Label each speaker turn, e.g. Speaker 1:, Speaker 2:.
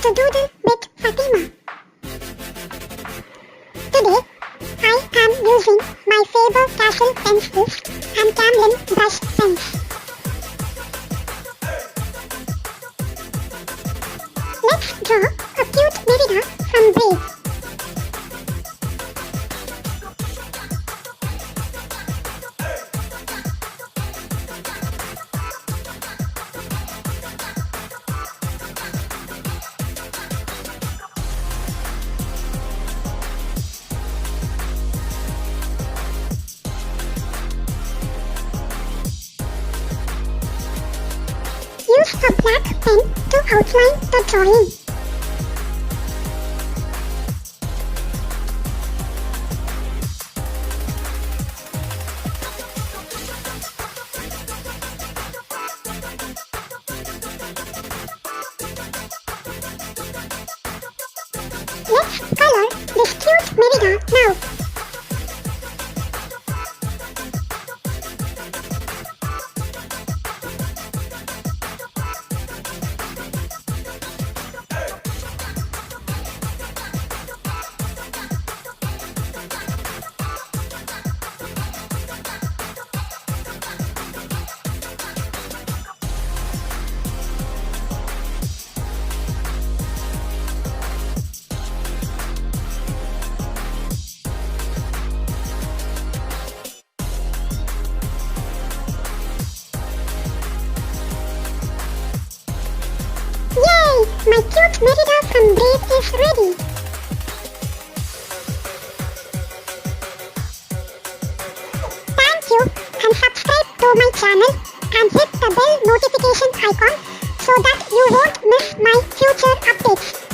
Speaker 1: to doodle with Fatima. Today, I am using my FABER CASTELL pencils and CAMLIN brush pens. Let's draw a cute Merida from Braid. Use a black pen to outline the drawing. Let's color this cute Merida now. My cute Merida from Braid is ready. Thank you and subscribe to my channel and hit the bell notification icon so that you won't miss my future updates.